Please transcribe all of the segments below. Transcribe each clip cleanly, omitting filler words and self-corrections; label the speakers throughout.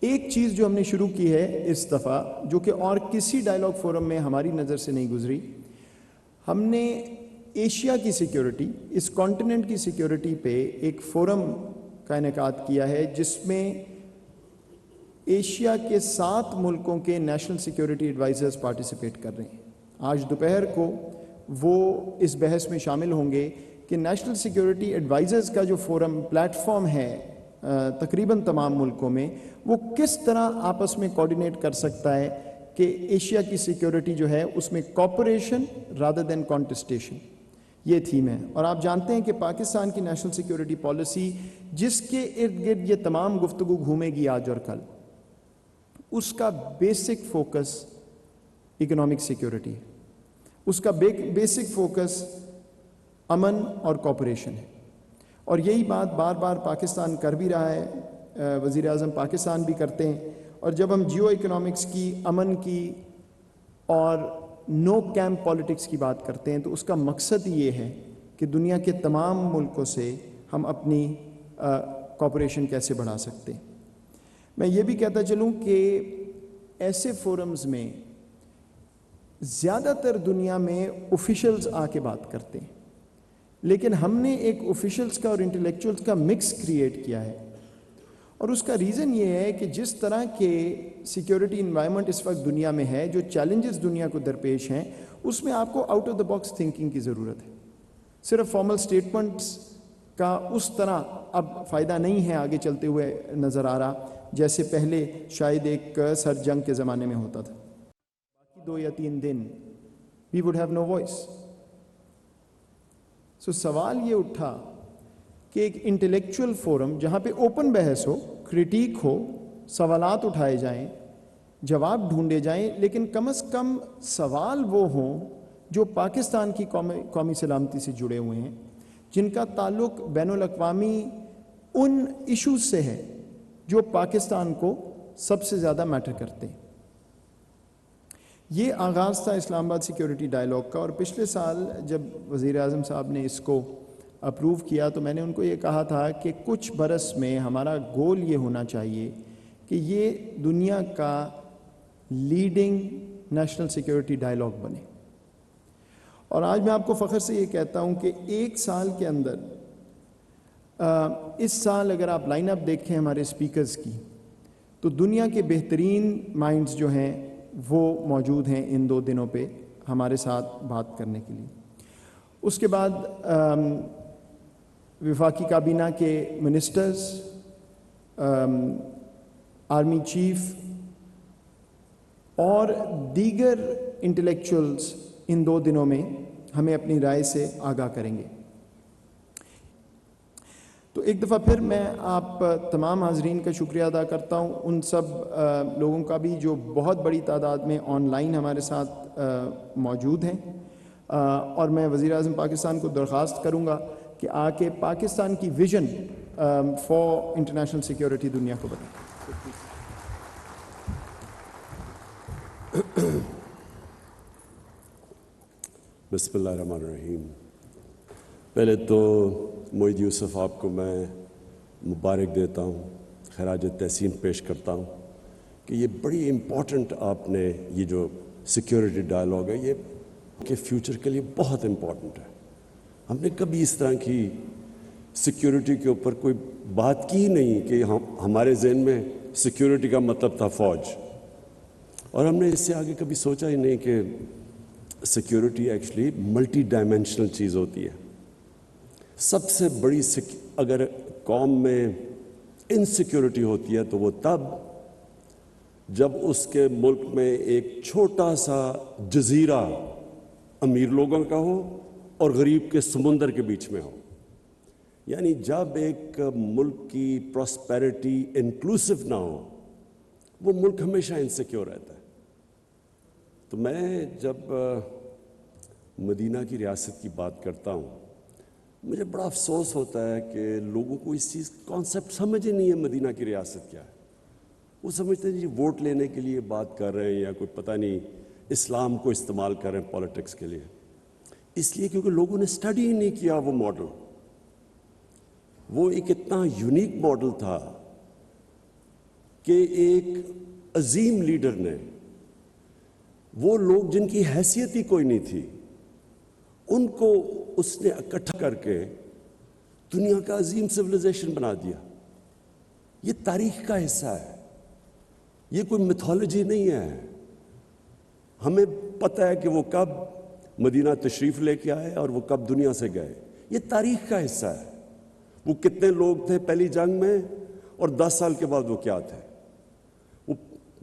Speaker 1: ایک چیز جو ہم نے شروع کی ہے اس دفعہ، جو کہ اور کسی ڈائیلاگ فورم میں ہماری نظر سے نہیں گزری، ہم نے ایشیا کی سیکیورٹی، اس کانٹیننٹ کی سیکیورٹی پہ ایک فورم کا انعقاد کیا ہے جس میں ایشیا کے 7 ملکوں کے نیشنل سیکیورٹی ایڈوائزرز پارٹیسپیٹ کر رہے ہیں۔ آج دوپہر کو وہ اس بحث میں شامل ہوں گے کہ نیشنل سیکیورٹی ایڈوائزرز کا جو فورم پلیٹ فارم ہے تقریباً تمام ملکوں میں، وہ کس طرح آپس میں کوارڈینیٹ کر سکتا ہے کہ ایشیا کی سیکیورٹی جو ہے اس میں کوپریشن رادر دین کانٹسٹیشن، یہ تھیم ہے۔ اور آپ جانتے ہیں کہ پاکستان کی نیشنل سیکیورٹی پالیسی جس کے ارد گرد یہ تمام گفتگو گھومے گی آج اور کل، اس کا بیسک فوکس اکنامک سیکیورٹی ہے، اس کا بیسک فوکس امن اور کوپریشن ہے۔ اور یہی بات بار بار پاکستان کر بھی رہا ہے، وزیر اعظم پاکستان بھی کرتے ہیں۔ اور جب ہم جیو اکنامکس کی، امن کی اور نو کیمپ پالیٹکس کی بات کرتے ہیں تو اس کا مقصد یہ ہے کہ دنیا کے تمام ملکوں سے ہم اپنی کوپریشن کیسے بڑھا سکتے ہیں۔ میں یہ بھی کہتا چلوں کہ ایسے فورمز میں زیادہ تر دنیا میں آفیشلز آ کے بات کرتے ہیں، لیکن ہم نے ایک آفیشلز کا اور انٹلیکچوئلز کا مکس کریٹ کیا ہے۔ اور اس کا ریزن یہ ہے کہ جس طرح کے سیکیورٹی انوائرمنٹ اس وقت دنیا میں ہے، جو چیلنجز دنیا کو درپیش ہیں، اس میں آپ کو out of the box thinking کی ضرورت ہے۔ صرف فارمل سٹیٹمنٹس کا اس طرح اب فائدہ نہیں ہے آگے چلتے ہوئے نظر آ رہا جیسے پہلے شاید ایک سر جنگ کے زمانے میں ہوتا تھا۔ باقی 2 یا 3 دن we would have no voice۔ سوال یہ اٹھا کہ ایک انٹلیکچوئل فورم جہاں پہ اوپن بحث ہو، کریٹیک ہو، سوالات اٹھائے جائیں، جواب ڈھونڈے جائیں، لیکن کم از کم سوال وہ ہوں جو پاکستان کی قومی سلامتی سے جڑے ہوئے ہیں، جن کا تعلق بین الاقوامی ان ایشوز سے ہے جو پاکستان کو سب سے زیادہ میٹر کرتے ہیں۔ یہ آغاز تھا اسلام آباد سیکیورٹی ڈائیلاگ کا، اور پچھلے سال جب وزیر اعظم صاحب نے اس کو اپروو کیا تو میں نے ان کو یہ کہا تھا کہ کچھ برس میں ہمارا گول یہ ہونا چاہیے کہ یہ دنیا کا لیڈنگ نیشنل سیکیورٹی ڈائیلاگ بنے۔ اور آج میں آپ کو فخر سے یہ کہتا ہوں کہ 1 سال کے اندر، اس سال اگر آپ لائن اپ دیکھیں ہمارے اسپیکرز کی، تو دنیا کے بہترین مائنڈز جو ہیں وہ موجود ہیں ان 2 دنوں پہ ہمارے ساتھ بات کرنے کے لیے۔ اس کے بعد وفاقی کابینہ کے منسٹرز، آرمی چیف اور دیگر انٹلیکچوئلز ان 2 دنوں میں ہمیں اپنی رائے سے آگاہ کریں گے۔ تو ایک دفعہ پھر میں آپ تمام حاضرین کا شکریہ ادا کرتا ہوں، ان سب لوگوں کا بھی جو بہت بڑی تعداد میں آن لائن ہمارے ساتھ موجود ہیں، اور میں وزیر اعظم پاکستان کو درخواست کروں گا کہ آ کے پاکستان کی ویژن فار انٹرنیشنل سیکیورٹی دنیا کو بتائیں۔
Speaker 2: بسم اللہ الرحمن الرحیم۔ پہلے تو معید یوسف آپ کو میں مبارک دیتا ہوں، خراج تحسین پیش کرتا ہوں کہ یہ بڑی امپورٹنٹ آپ نے یہ جو سیکیورٹی ڈائیلاگ ہے، یہ کہ فیوچر کے لیے بہت امپورٹنٹ ہے۔ ہم نے کبھی اس طرح کی سیکیورٹی کے اوپر کوئی بات کی نہیں کہ ہمارے ذہن میں سیکیورٹی کا مطلب تھا فوج، اور ہم نے اس سے آگے کبھی سوچا ہی نہیں کہ سیکیورٹی ایکچولی ملٹی ڈائمینشنل چیز ہوتی ہے۔ سب سے بڑی اگر قوم میں انسیکیورٹی ہوتی ہے تو وہ تب جب اس کے ملک میں ایک چھوٹا سا جزیرہ امیر لوگوں کا ہو اور غریب کے سمندر کے بیچ میں ہو۔ یعنی جب ایک ملک کی پراسپیرٹی انکلوسو نہ ہو، وہ ملک ہمیشہ انسیکیور رہتا ہے۔ تو میں جب مدینہ کی ریاست کی بات کرتا ہوں، مجھے بڑا افسوس ہوتا ہے کہ لوگوں کو اس چیز کانسیپٹ سمجھ ہی نہیں ہے مدینہ کی ریاست کیا ہے۔ وہ سمجھتے ہیں جی ووٹ لینے کے لیے بات کر رہے ہیں یا کوئی پتہ نہیں اسلام کو استعمال کر رہے ہیں پولیٹکس کے لیے، اس لیے کیونکہ لوگوں نے سٹڈی ہی نہیں کیا وہ ماڈل۔ وہ ایک اتنا یونیک ماڈل تھا کہ ایک عظیم لیڈر نے، وہ لوگ جن کی حیثیت ہی کوئی نہیں تھی، ان کو اس نے اکٹھا کر کے دنیا کا عظیم سویلائزیشن بنا دیا. یہ تاریخ کا حصہ ہے، یہ کوئی میتھولوجی نہیں ہے. ہمیں پتہ ہے کہ وہ کب مدینہ تشریف لے کے آئے اور وہ کب دنیا سے گئے. یہ تاریخ کا حصہ ہے. وہ کتنے لوگ تھے پہلی جنگ میں، اور 10 سال کے بعد وہ کیا تھے. وہ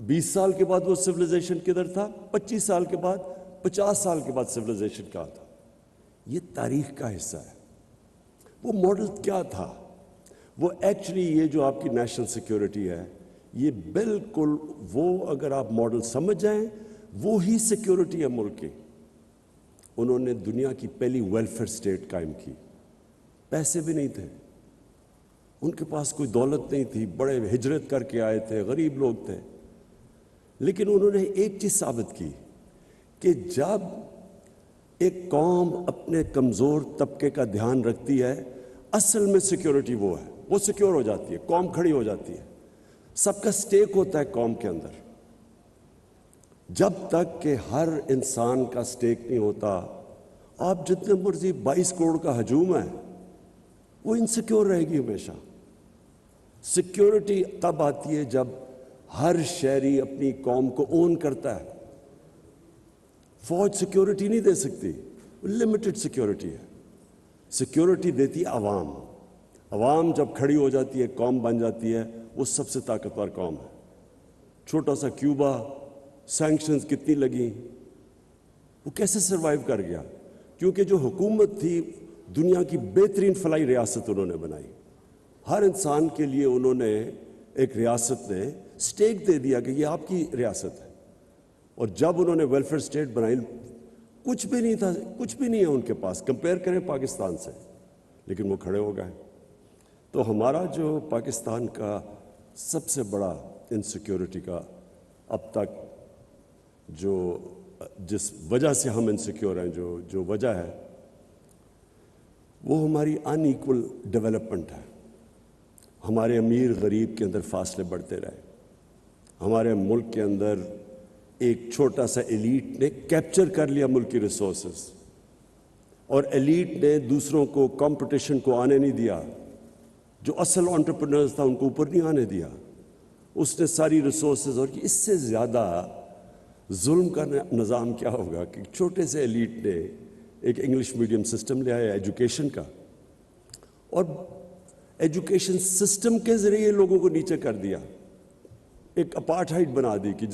Speaker 2: 20 سال کے بعد وہ سویلائزیشن کدھر تھا، 25 سال کے بعد، 50 سال کے بعد سویلائزیشن کہاں تھا. یہ تاریخ کا حصہ ہے. وہ ماڈل کیا تھا؟ وہ ایکچولی یہ جو آپ کی نیشنل سیکیورٹی ہے، یہ بالکل وہ، اگر آپ ماڈل سمجھ جائیں، وہی سیکیورٹی ہے ملک کی. انہوں نے دنیا کی پہلی ویلفیئر سٹیٹ قائم کی. پیسے بھی نہیں تھے، ان کے پاس کوئی دولت نہیں تھی، بڑے ہجرت کر کے آئے تھے، غریب لوگ تھے. لیکن انہوں نے ایک چیز ثابت کی کہ جب ایک قوم اپنے کمزور طبقے کا دھیان رکھتی ہے، اصل میں سیکیورٹی وہ ہے، وہ سیکیور ہو جاتی ہے، قوم کھڑی ہو جاتی ہے. سب کا سٹیک ہوتا ہے قوم کے اندر. جب تک کہ ہر انسان کا سٹیک نہیں ہوتا، آپ جتنے مرضی 22 کروڑ کا ہجوم ہے، وہ انسیکیور رہے گی ہمیشہ. سیکیورٹی تب آتی ہے جب ہر شہری اپنی قوم کو اون کرتا ہے. فوج سیکیورٹی نہیں دے سکتی، لمیٹڈ سیکیورٹی ہے. سیکیورٹی دیتی عوام. عوام جب کھڑی ہو جاتی ہے، قوم بن جاتی ہے، وہ سب سے طاقتور قوم ہے. چھوٹا سا کیوبا، سینکشنز کتنی لگیں، وہ کیسے سروائیو کر گیا؟ کیونکہ جو حکومت تھی، دنیا کی بہترین فلاحی ریاست انہوں نے بنائی. ہر انسان کے لیے انہوں نے، ایک ریاست نے سٹیک دے دیا کہ یہ آپ کی ریاست ہے. اور جب انہوں نے ویلفیئر سٹیٹ بنائی، کچھ بھی نہیں تھا، کچھ بھی نہیں ہے ان کے پاس، کمپیئر کریں پاکستان سے، لیکن وہ کھڑے ہو گئے. تو ہمارا جو پاکستان کا سب سے بڑا انسیکیورٹی کا اب تک جس وجہ سے ہم انسیکیور ہیں، جو وجہ ہے، وہ ہماری ان ایکول ڈیولپمنٹ ہے. ہمارے امیر غریب کے اندر فاصلے بڑھتے رہے. ہمارے ملک کے اندر ایک چھوٹا سا ایلیٹ نے کیپچر کر لیا ملک کی ریسورسز، اور ایلیٹ نے دوسروں کو، کمپٹیشن کو آنے نہیں دیا. جو اصل انٹرپرینرز تھا ان کو اوپر نہیں آنے دیا. اس نے ساری ریسورسز، اور اس سے زیادہ ظلم کا نظام کیا ہوگا کہ چھوٹے سے ایلیٹ نے ایک انگلش میڈیم سسٹم لے آیا ایجوکیشن کا، اور ایجوکیشن سسٹم کے ذریعے لوگوں کو نیچے کر دیا. ایک اپارٹھائڈ بنا دی کہ